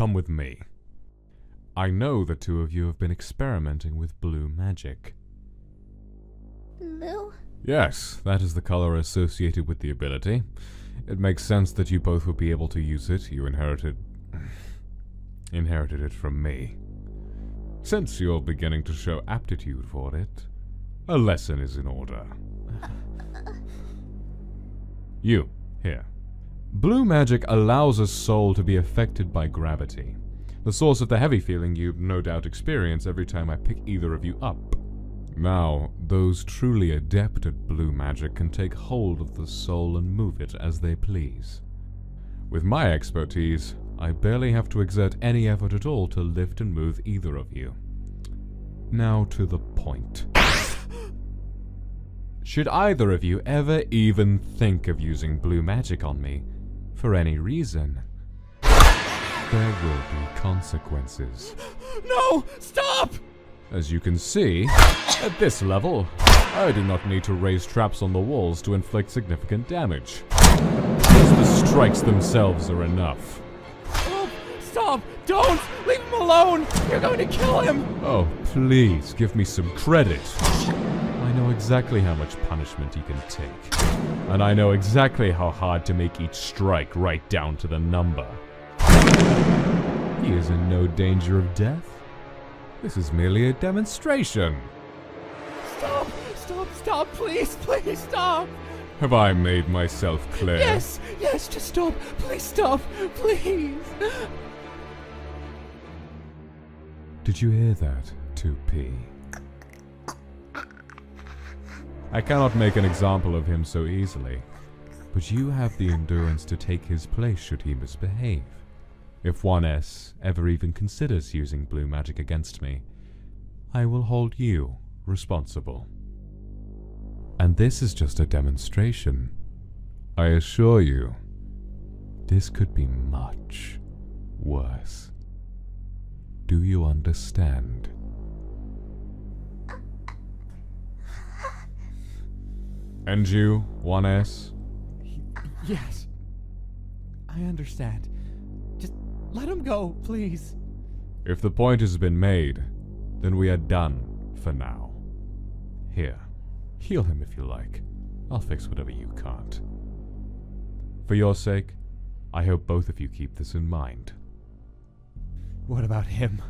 come with me. I know the two of you have been experimenting with blue magic. Blue? Yes, that is the color associated with the ability. It makes sense that you both would be able to use it. You inherited it from me. Since you're beginning to show aptitude for it, a lesson is in order. You, here. Blue magic allows a soul to be affected by gravity, the source of the heavy feeling you no doubt experience every time I pick either of you up. Now, those truly adept at blue magic can take hold of the soul and move it as they please. With my expertise, I barely have to exert any effort at all to lift and move either of you. Now to the point. Should either of you ever even think of using blue magic on me, for any reason, there will be consequences. No! Stop! As you can see, at this level, I do not need to raise traps on the walls to inflict significant damage. Just the strikes themselves are enough. Stop! Stop! Don't! Leave him alone! You're going to kill him! Oh, please, give me some credit. I know exactly how much punishment he can take. And I know exactly how hard to make each strike right down to the number. He is in no danger of death. This is merely a demonstration. Stop! Stop! Stop! Please! Please stop! Have I made myself clear? Yes! Yes! Just stop! Please stop! Please! Did you hear that, 2P? I cannot make an example of him so easily, but you have the endurance to take his place should he misbehave. If 1S ever even considers using blue magic against me, I will hold you responsible. And this is just a demonstration. I assure you, this could be much worse. Do you understand? And you, 1S? Yes. I understand. Just let him go, please. If the point has been made, then we are done for now. Here, heal him if you like. I'll fix whatever you can't. For your sake, I hope both of you keep this in mind. What about him?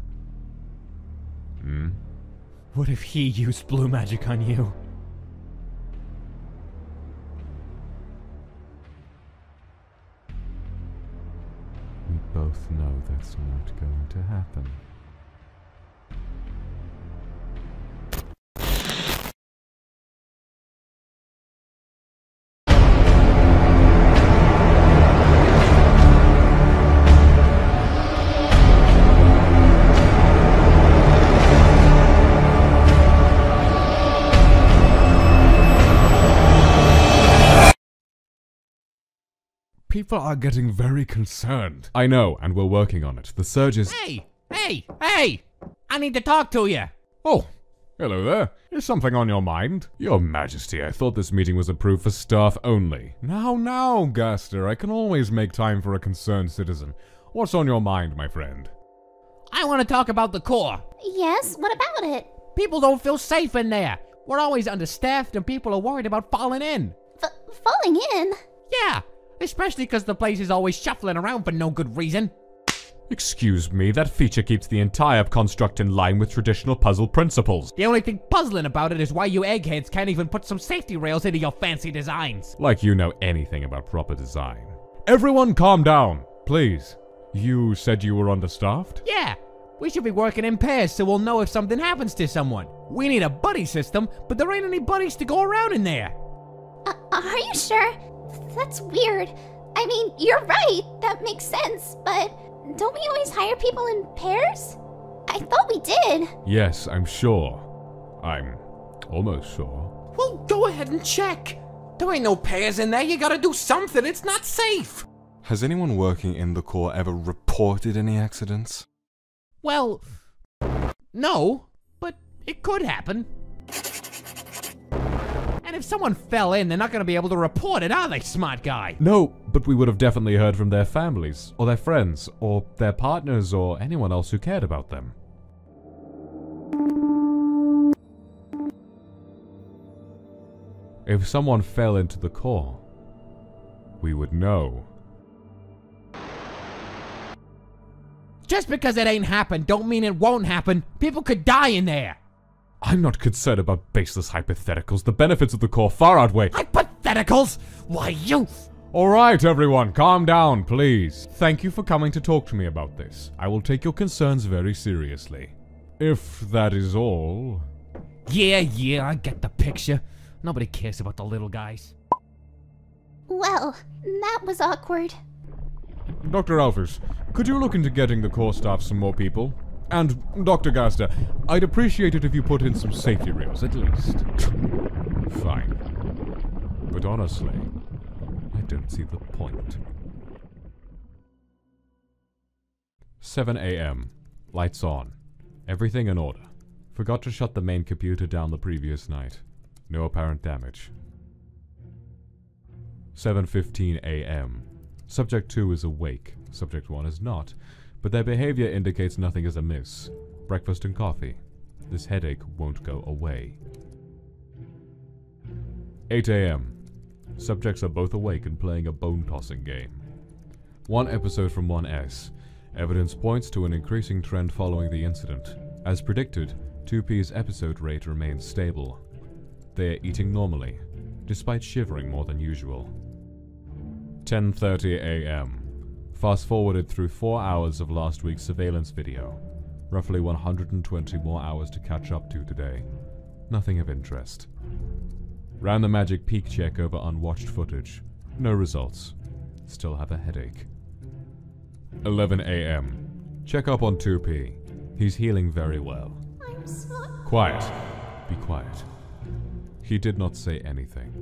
Hmm? What if he used blue magic on you? We both know that's not going to happen. People are getting very concerned. I know, and we're working on it. The surge is— Hey! Hey! Hey! I need to talk to you! Oh, hello there. Is something on your mind? Your Majesty, I thought this meeting was approved for staff only. Now, Gaster, I can always make time for a concerned citizen. What's on your mind, my friend? I want to talk about the Corps. Yes, what about it? People don't feel safe in there. We're always understaffed and people are worried about falling in. Falling in? Yeah, especially because the place is always shuffling around for no good reason. Excuse me, that feature keeps the entire construct in line with traditional puzzle principles. The only thing puzzling about it is why you eggheads can't even put some safety rails into your fancy designs. Like you know anything about proper design. Everyone calm down, please. You said you were understaffed? Yeah, we should be working in pairs so we'll know if something happens to someone. We need a buddy system, but there ain't any buddies to go around in there. Are you sure? That's weird. I mean, you're right. That makes sense, but don't we always hire people in pairs? I thought we did. Yes, I'm sure. I'm almost sure. Well, go ahead and check. There ain't no pairs in there. You gotta do something. It's not safe. Has anyone working in the Corps ever reported any accidents? Well, no, but it could happen. And if someone fell in, they're not gonna be able to report it, are they, smart guy? No, but we would have definitely heard from their families, or their friends, or their partners, or anyone else who cared about them. If someone fell into the core, we would know. Just because it ain't happened don't mean it won't happen. People could die in there. I'm not concerned about baseless hypotheticals. The benefits of the core far outweigh— Hypotheticals? Why, you— Alright, everyone, calm down, please. Thank you for coming to talk to me about this. I will take your concerns very seriously. If that is all— Yeah, I get the picture. Nobody cares about the little guys. Well, that was awkward. Dr. Alphys, could you look into getting the core staff some more people? And, Dr. Gaster, I'd appreciate it if you put in some safety rails, at least. Fine. But honestly, I don't see the point. 7 a.m. Lights on. Everything in order. Forgot to shut the main computer down the previous night. No apparent damage. 7:15 a.m. Subject 2 is awake. Subject 1 is not. But their behavior indicates nothing is amiss. Breakfast and coffee. This headache won't go away. 8 a.m. Subjects are both awake and playing a bone-tossing game. 1 episode from 1S. Evidence points to an increasing trend following the incident. As predicted, 2P's episode rate remains stable. They are eating normally, despite shivering more than usual. 10:30 a.m. Fast-forwarded through 4 hours of last week's surveillance video. Roughly 120 more hours to catch up to today. Nothing of interest. Ran the magic peek check over unwatched footage. No results. Still have a headache. 11 a.m. Check up on 2P. He's healing very well. I'm sorry. Quiet. Be quiet. He did not say anything.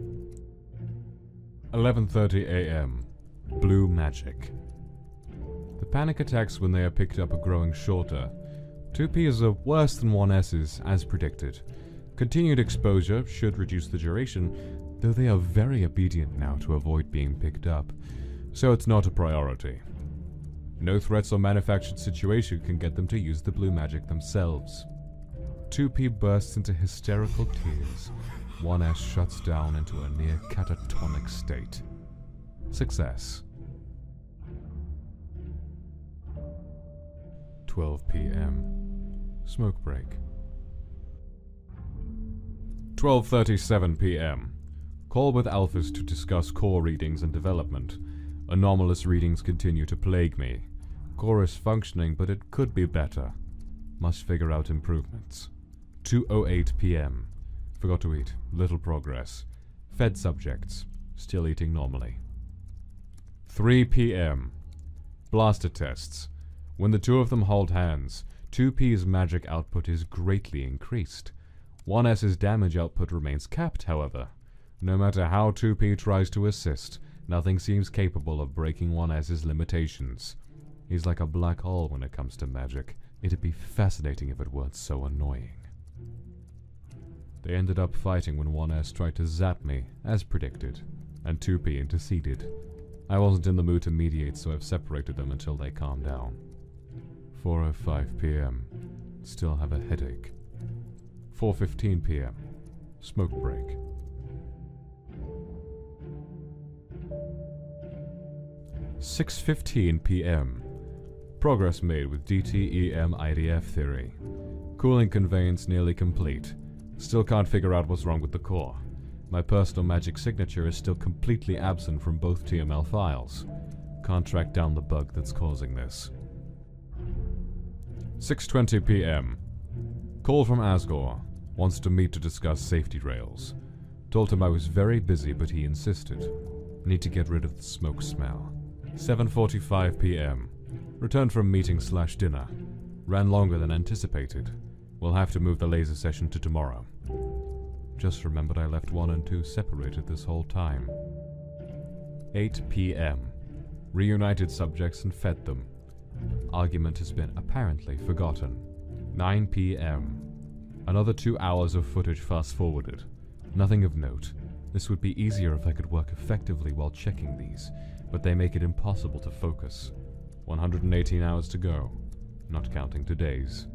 11:30 a.m. Blue magic. The panic attacks when they are picked up are growing shorter. 2Ps are worse than 1Ss, as predicted. Continued exposure should reduce the duration, though they are very obedient now to avoid being picked up, so it's not a priority. No threats or manufactured situation can get them to use the blue magic themselves. 2P bursts into hysterical tears. 1S shuts down into a near catatonic state. Success. 12 p.m. Smoke break. 12:37 p.m. Call with Alphys to discuss core readings and development. Anomalous readings continue to plague me. Core is functioning, but it could be better. Must figure out improvements. 2:08 p.m. Forgot to eat. Little progress. Fed subjects. Still eating normally. 3 p.m. Blaster tests. When the two of them hold hands, 2P's magic output is greatly increased. 1S's damage output remains capped, however. No matter how 2P tries to assist, nothing seems capable of breaking 1S's limitations. He's like a black hole when it comes to magic. It'd be fascinating if it weren't so annoying. They ended up fighting when 1S tried to zap me, as predicted, and 2P interceded. I wasn't in the mood to mediate, so I've separated them until they calm down. 4:05 p.m. Still have a headache. 4:15 p.m. Smoke break. 6:15 p.m. Progress made with DTEM-IDF theory. Cooling conveyance nearly complete. Still can't figure out what's wrong with the core. My personal magic signature is still completely absent from both TML files. Can't track down the bug that's causing this. 6:20 p.m. Call from Asgore. Wants to meet to discuss safety rails. Told him I was very busy, but he insisted. Need to get rid of the smoke smell. 7:45 p.m. Returned from meeting/dinner. Ran longer than anticipated. We'll have to move the laser session to tomorrow. Just remembered I left 1 and 2 separated this whole time. 8 p.m. Reunited subjects and fed them. Argument has been apparently forgotten. 9 p.m. Another 2 hours of footage fast-forwarded. Nothing of note. This would be easier if I could work effectively while checking these, but they make it impossible to focus. 118 hours to go, not counting today's.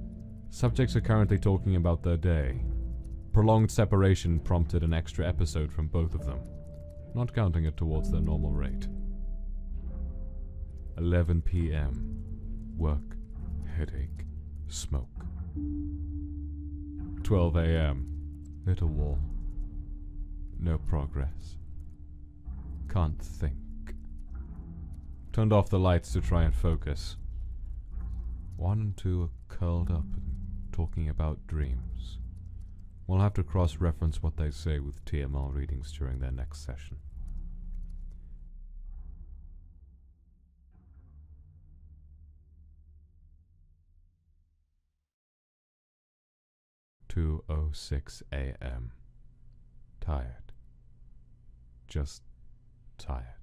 Subjects are currently talking about their day. Prolonged separation prompted an extra episode from both of them, not counting it towards their normal rate. 11 p.m. Work, headache, smoke. 12 a.m. Hit a wall. No progress. Can't think. Turned off the lights to try and focus. 1 and 2 are curled up and talking about dreams. We'll have to cross-reference what they say with TML readings during their next session. "2:06 a.m. Tired. Just tired.